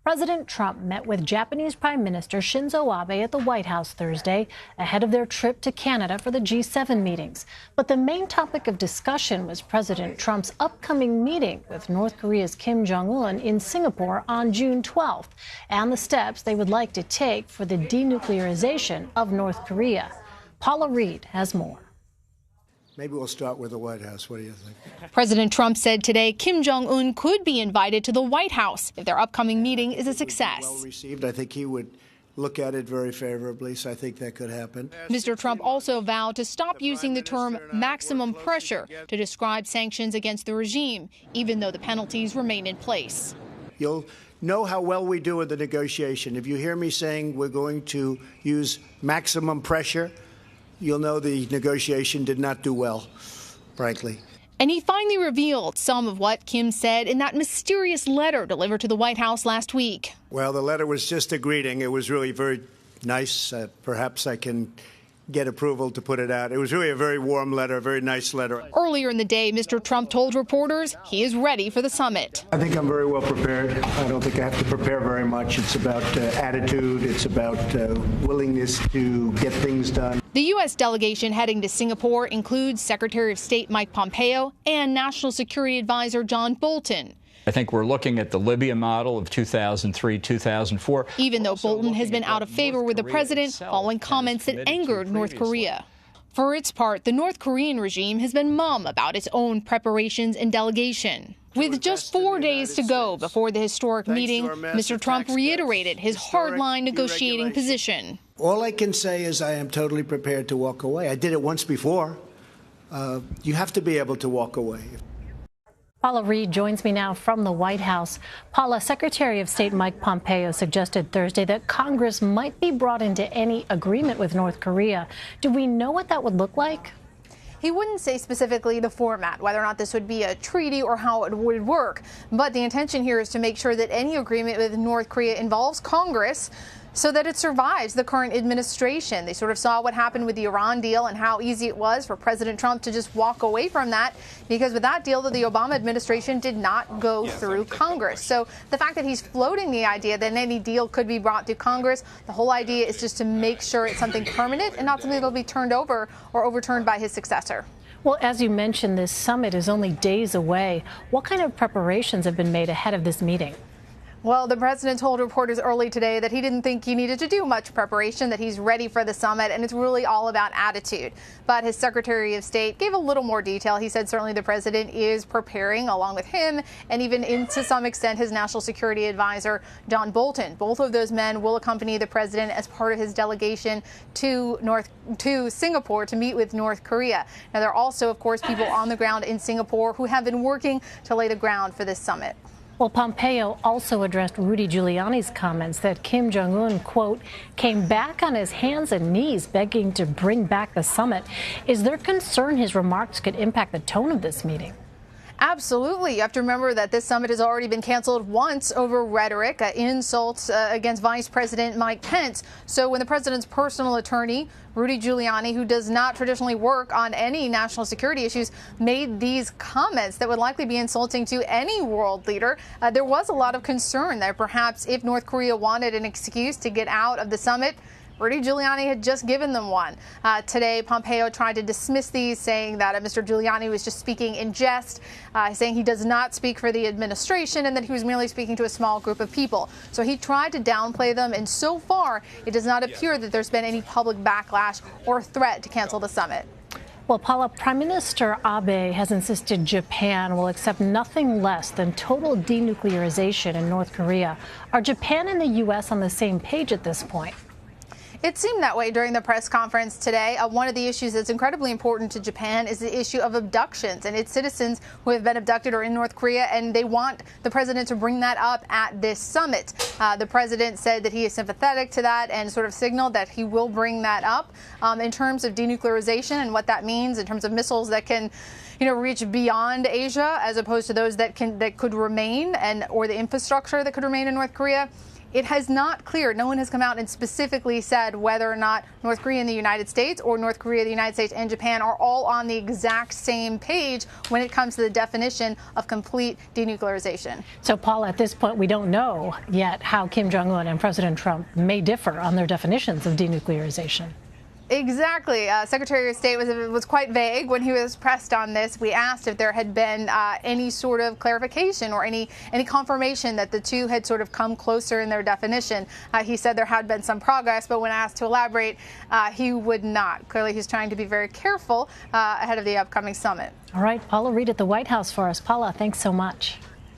President Trump met with Japanese Prime Minister Shinzo Abe at the White House Thursday ahead of their trip to Canada for the G7 meetings. But the main topic of discussion was President Trump's upcoming meeting with North Korea's Kim Jong-un in Singapore on June 12th and the steps they would like to take for the denuclearization of North Korea. Paula Reid has more. Maybe we'll start with the White House. What do you think? President Trump said today Kim Jong-un could be invited to the White House if their upcoming meeting is a success. Well received. I think he would look at it very favorably, so I think that could happen. Mr. Trump also vowed to stop using the term maximum pressure to describe sanctions against the regime, even though the penalties remain in place. You'll know how well we do in the negotiation. If you hear me saying we're going to use maximum pressure, you'll know the negotiation did not do well, frankly. And he finally revealed some of what Kim said in that mysterious letter delivered to the White House last week. Well, the letter was just a greeting. It was really very nice. Perhaps I can get approval to put it out. It was really a very warm letter, a very nice letter. Earlier in the day, Mr. Trump told reporters he is ready for the summit. I think I'm very well prepared. I don't think I have to prepare very much. It's about attitude. It's about willingness to get things done. The U.S. delegation heading to Singapore includes Secretary of State Mike Pompeo and National Security Advisor John Bolton. I think we're looking at the Libya model of 2003, 2004. Even though Bolton has been out of favor with the president following comments that angered North Korea. For its part, the North Korean regime has been mum about its own preparations and delegation. With just 4 days to go before the historic meeting, Mr. Trump reiterated his hardline negotiating position. All I can say is I am totally prepared to walk away. I did it once before. You have to be able to walk away. Paula Reid joins me now from the White House. Paula, Secretary of State Mike Pompeo suggested Thursday that Congress might be brought into any agreement with North Korea. Do we know what that would look like? He wouldn't say specifically the format, whether or not this would be a treaty or how it would work. But the intention here is to make sure that any agreement with North Korea involves Congress so that it survives the current administration. They sort of saw what happened with the Iran deal and how easy it was for President Trump to just walk away from that, because with that deal, the Obama administration did not go through Congress. So the fact that he's floating the idea that any deal could be brought to Congress, the whole idea is just to make sure it's something permanent and not something that will be turned over or overturned by his successor. Well, as you mentioned, this summit is only days away. What kind of preparations have been made ahead of this meeting? Well, the president told reporters early today that he didn't think he needed to do much preparation, that he's ready for the summit, and it's really all about attitude. But his Secretary of State gave a little more detail. He said certainly the president is preparing, along with him, and even to some extent his National Security Advisor, John Bolton. Both of those men will accompany the president as part of his delegation to Singapore to meet with North Korea. Now, there are also, of course, people on the ground in Singapore who have been working to lay the ground for this summit. Well, Pompeo also addressed Rudy Giuliani's comments that Kim Jong-un, quote, came back on his hands and knees begging to bring back the summit. Is there concern his remarks could impact the tone of this meeting? Absolutely. You have to remember that this summit has already been canceled once over rhetoric, insults against Vice President Mike Pence. So when the president's personal attorney, Rudy Giuliani, who does not traditionally work on any national security issues, made these comments that would likely be insulting to any world leader, there was a lot of concern that perhaps if North Korea wanted an excuse to get out of the summit, Rudy Giuliani had just given them one. Today, Pompeo tried to dismiss these, saying that Mr. Giuliani was just speaking in jest, saying he does not speak for the administration and that he was merely speaking to a small group of people. So he tried to downplay them, and so far, it does not appear that there's been any public backlash or threat to cancel the summit. Well, Paula, Prime Minister Abe has insisted Japan will accept nothing less than total denuclearization in North Korea. Are Japan and the U.S. on the same page at this point? It seemed that way during the press conference today. One of the issues that's incredibly important to Japan is the issue of abductions and its citizens who have been abducted or in North Korea, and they want the president to bring that up at this summit. The president said that he is sympathetic to that and sort of signaled that he will bring that up in terms of denuclearization and what that means in terms of missiles that can reach beyond Asia as opposed to those that could remain or the infrastructure that could remain in North Korea. It has not cleared. No one has come out and specifically said whether or not North Korea and the United States or North Korea, the United States, and Japan are all on the exact same page when it comes to the definition of complete denuclearization. So, Paula, at this point, we don't know yet how Kim Jong-un and President Trump may differ on their definitions of denuclearization. Exactly. Secretary of State was quite vague when he was pressed on this. We asked if there had been any sort of clarification or any confirmation that the two had sort of come closer in their definition. He said there had been some progress, but when asked to elaborate, he would not. Clearly, he's trying to be very careful ahead of the upcoming summit. All right, Paula Reid at the White House for us. Paula, thanks so much.